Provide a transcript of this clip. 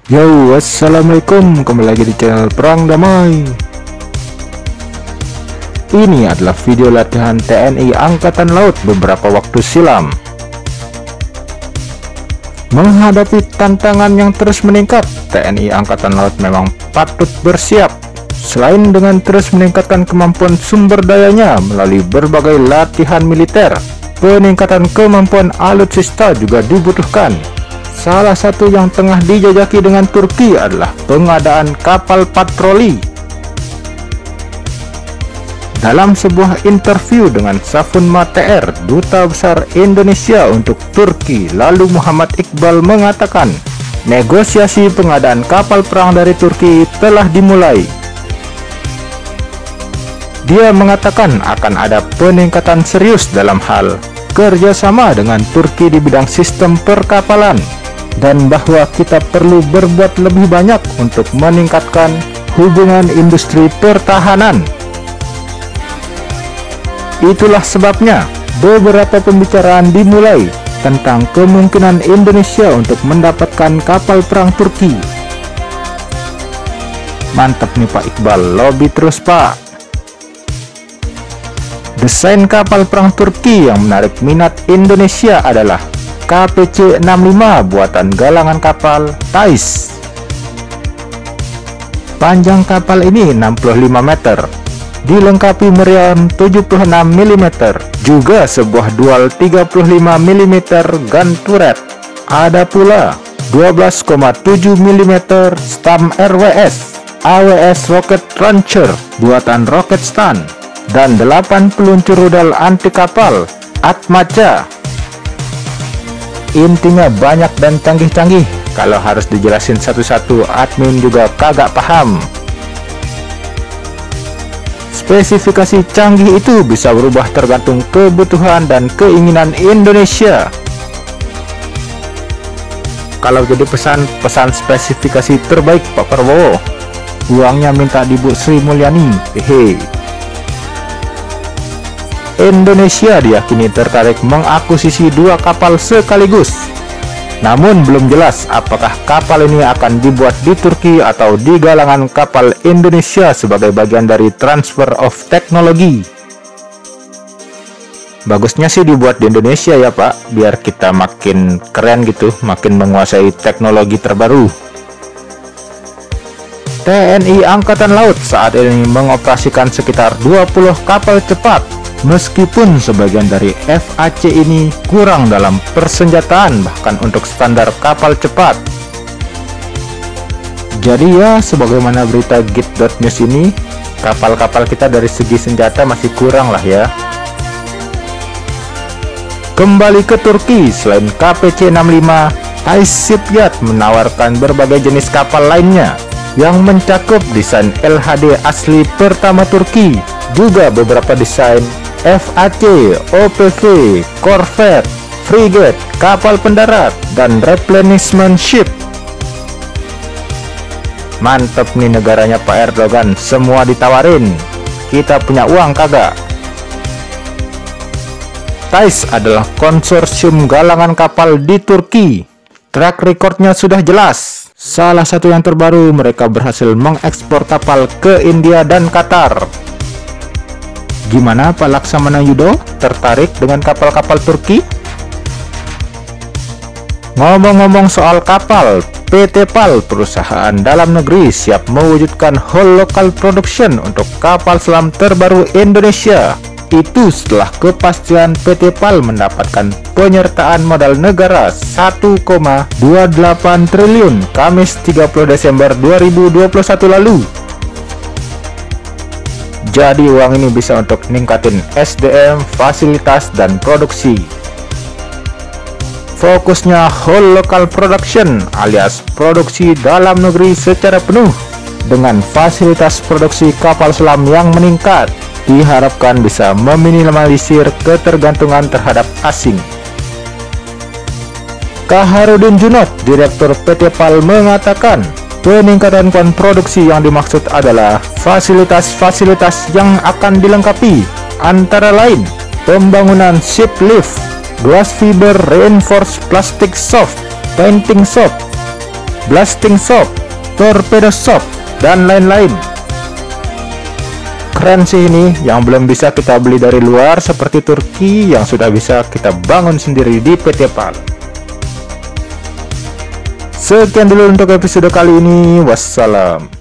Yo, assalamualaikum, kembali lagi di channel Perang Damai. Ini adalah video latihan TNI Angkatan Laut beberapa waktu silam. Menghadapi tantangan yang terus meningkat, TNI Angkatan Laut memang patut bersiap. Selain dengan terus meningkatkan kemampuan sumber dayanya melalui berbagai latihan militer, peningkatan kemampuan alutsista juga dibutuhkan. Salah satu yang tengah dijajaki dengan Turki adalah pengadaan kapal patroli. Dalam sebuah interview dengan Safun Mateer, Duta Besar Indonesia untuk Turki, lalu Muhammad Iqbal mengatakan, negosiasi pengadaan kapal perang dari Turki telah dimulai. Dia mengatakan akan ada peningkatan serius dalam hal kerjasama dengan Turki di bidang sistem perkapalan, dan bahwa kita perlu berbuat lebih banyak untuk meningkatkan hubungan industri pertahanan. Itulah sebabnya beberapa pembicaraan dimulai tentang kemungkinan Indonesia untuk mendapatkan kapal perang Turki. Mantap nih Pak Iqbal, lobby terus Pak. Desain kapal perang Turki yang menarik minat Indonesia adalah KPC-65 buatan galangan kapal Thais. Panjang kapal ini 65 meter, dilengkapi meriam 76 mm, juga sebuah dual 35 mm gun turret. Ada pula 12,7 mm STAM RWS, AWS rocket launcher buatan Roketstan, dan 8 peluncur rudal anti kapal Atmaca. Intinya banyak dan canggih-canggih. Kalau harus dijelasin satu-satu, admin juga kagak paham. Spesifikasi canggih itu bisa berubah tergantung kebutuhan dan keinginan Indonesia. Kalau jadi pesan spesifikasi terbaik Pak Prabowo, uangnya minta di Bu Sri Mulyani. Hehe. Indonesia diyakini tertarik mengakuisisi 2 kapal sekaligus. Namun belum jelas apakah kapal ini akan dibuat di Turki atau di galangan kapal Indonesia sebagai bagian dari transfer of technology. Bagusnya sih dibuat di Indonesia ya Pak, biar kita makin keren gitu, makin menguasai teknologi terbaru. TNI Angkatan Laut saat ini mengoperasikan sekitar 20 kapal cepat. Meskipun sebagian dari FAC ini kurang dalam persenjataan bahkan untuk standar kapal cepat. Jadi ya, sebagaimana berita git.news ini, kapal-kapal kita dari segi senjata masih kurang lah ya. Kembali ke Turki, selain KPC-65, Thais Shipyard menawarkan berbagai jenis kapal lainnya yang mencakup desain LHD asli pertama Turki, juga beberapa desain FAC, OPV, corvette, frigate, kapal pendarat, dan replenishment ship. Mantep nih negaranya Pak Erdogan, semua ditawarin. Kita punya uang kagak? Thais adalah konsorsium galangan kapal di Turki. Track recordnya sudah jelas. Salah satu yang terbaru, mereka berhasil mengekspor kapal ke India dan Qatar. Gimana Pak Laksamana Yudo? Tertarik dengan kapal-kapal Turki? Ngomong-ngomong soal kapal, PT PAL, perusahaan dalam negeri, siap mewujudkan whole local production untuk kapal selam terbaru Indonesia. Itu setelah kepastian PT PAL mendapatkan penyertaan modal negara 1,28 triliun Kamis 30 Desember 2021 lalu. Jadi uang ini bisa untuk ningkatin SDM, fasilitas, dan produksi. Fokusnya whole local production alias produksi dalam negeri secara penuh. Dengan fasilitas produksi kapal selam yang meningkat, diharapkan bisa meminimalisir ketergantungan terhadap asing. Kaharudin Junot, Direktur PT PAL mengatakan, peningkatan produksi yang dimaksud adalah fasilitas-fasilitas yang akan dilengkapi, antara lain pembangunan ship lift, glass fiber reinforced plastic soft, painting shop, blasting shop, torpedo shop, dan lain-lain. Keren sih ini, yang belum bisa kita beli dari luar seperti Turki yang sudah bisa kita bangun sendiri di PT PAL. Sekian dulu untuk episode kali ini. Wassalam.